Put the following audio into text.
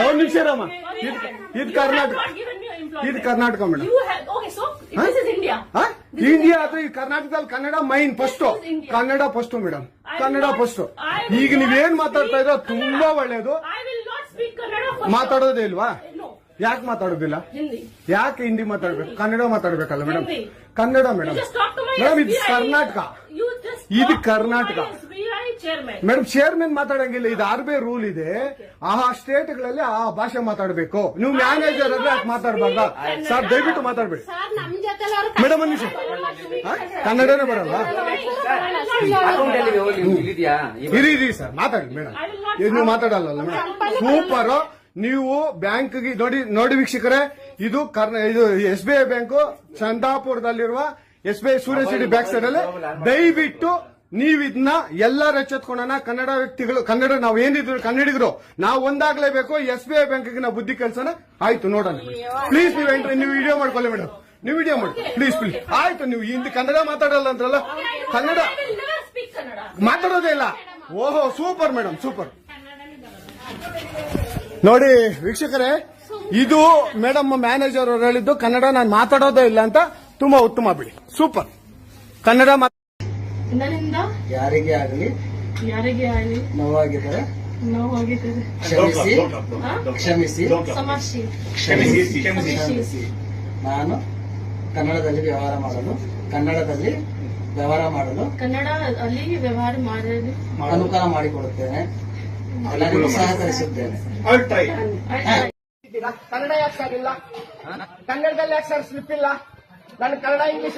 ಒಂದು ನಿಮಿಷ ರಾಮ, ಇದು ಕರ್ನಾಟಕ, ಇದು ಕರ್ನಾಟಕ ಮೇಡಮ್. ಇಂಡಿಯಾ ಅಥವಾ ಈ ಕರ್ನಾಟಕದಲ್ಲಿ Kannada main first, Kannada first madam, Kannada first. ಈಗ ನೀವೇನ್ ಮಾತಾಡ್ತಾ ಇರೋ ತುಂಬಾ ಒಳ್ಳೇದು. ಮಾತಾಡೋದೇ ಇಲ್ವಾ? ಯಾಕೆ ಮಾತಾಡೋದಿಲ್ಲ? ಯಾಕೆ ಹಿಂದಿ ಮಾತಾಡ್ಬೇಕು? ಕನ್ನಡ ಮಾತಾಡ್ಬೇಕಲ್ಲ ಮೇಡಮ್? ಕನ್ನಡ ಮೇಡಮ್. ಮೇಡಮ್ ಇದು ಕರ್ನಾಟಕ, ಇದು ಕರ್ನಾಟಕ ಮೇಡಮ್. ಚೇರ್ಮನ್ ಮಾತಾಡಂಗಿಲ್ಲ, ಇದು RBI ರೂಲ್ ಇದೆ. ಆ ಸ್ಟೇಟ್ಗಳಲ್ಲಿ ಆ ಭಾಷೆ ಮಾತಾಡಬೇಕು. ನೀವು ಮ್ಯಾನೇಜರ್ ಆದ್ರೆ ಯಾಕೆ ಮಾತಾಡಬಾರ್ದ ಸರ್? ದಯವಿಟ್ಟು ಮಾತಾಡ್ಬೇಡಿ ಮೇಡಮ್. ಒಂದು ನಿಮಿಷ, ಕನ್ನಡನೇ ಬರಲ್ಲ? ಇರಿ ಸರ್, ಮಾತಾಡಿ ಮೇಡಮ್. ನೀವು ಮಾತಾಡಲ್ಲ ಮೇಡಮ್? ಸೂಪರ್. ನೀವು ಬ್ಯಾಂಕ್ಗೆ ನೋಡಿ ವೀಕ್ಷಕರೇ, ಇದು SBI ಬ್ಯಾಂಕು ಚಂದಾಪುರದಲ್ಲಿರುವ SBI ಸೂರ್ಯ ಸಿಟಿ ಬ್ಯಾಕ್ ಸೈಡ್ ಅಲ್ಲಿ. ದಯವಿಟ್ಟು ನೀವು ಇದನ್ನ ಎಲ್ಲರೂ ಎಚ್ಚೆತ್ಕೊಳ್ಳೋಣ. ಕನ್ನಡ ವ್ಯಕ್ತಿಗಳು, ಕನ್ನಡ ನಾವು ಏನಿದ್ರು ಕನ್ನಡಿಗರು, ನಾವು ಒಂದಾಗ್ಲೇಬೇಕು. SBI ಬ್ಯಾಂಕ್ಗೆ ನಾವು ಬುದ್ಧಿ ಕಲ್ಸೋಣ. ಆಯ್ತು, ನೋಡೋಣ ಪ್ಲೀಸ್. ನೀವು ವಿಡಿಯೋ ಮಾಡ್ಕೊಳ್ಳಿ ಮೇಡಮ್, ನೀವು ವಿಡಿಯೋ ಮಾಡಿ ಪ್ಲೀಸ್ ಪ್ಲೀಸ್. ಆಯ್ತು, ನೀವು ಹಿಂದಿ ಕನ್ನಡ ಮಾತಾಡಲ್ಲ ಅಂದ್ರಲ್ಲ, ಕನ್ನಡ ಮಾತಾಡೋದೇ ಇಲ್ಲ. ಓಹೋ, ಸೂಪರ್ ಮೇಡಮ್, ಸೂಪರ್. ನೋಡಿ ವೀಕ್ಷಕರೇ, ಇದು ಮೇಡಮ್ ಮ್ಯಾನೇಜರ್ ಅವರು ಹೇಳಿದ್ದು, ಕನ್ನಡ ನಾನು ಮಾತಾಡೋದೇ ಇಲ್ಲ ಅಂತ. ತುಂಬಾ ಉತ್ತಮ ಬಿಡಿ, ಸೂಪರ್. ಕನ್ನಡ ಯಾರಿಗೆ ಆಗಲಿ ನೋವಾಗಿದ್ದರೆ ಕ್ಷಮಿಸಿ. ನಾನು ಕನ್ನಡದಲ್ಲಿ ವ್ಯವಹಾರ ಮಾಡಲು ಅನುಕೂಲ ಮಾಡಿಕೊಡುತ್ತೇನೆ. ಎಲ್ಲರಿಗೂ ಸಹಕರಿಸುತ್ತೇನೆ. ಕನ್ನಡ ಯಾಕೆ ಸರ್ ಇಲ್ಲ? ಕನ್ನಡದಲ್ಲಿ ಯಾಕೆ ಸರ್ ಸ್ಲಿಪ್ ಇಲ್ಲ? ನಾನು ಕನ್ನಡ ಇಂಗ್ಲಿಷ್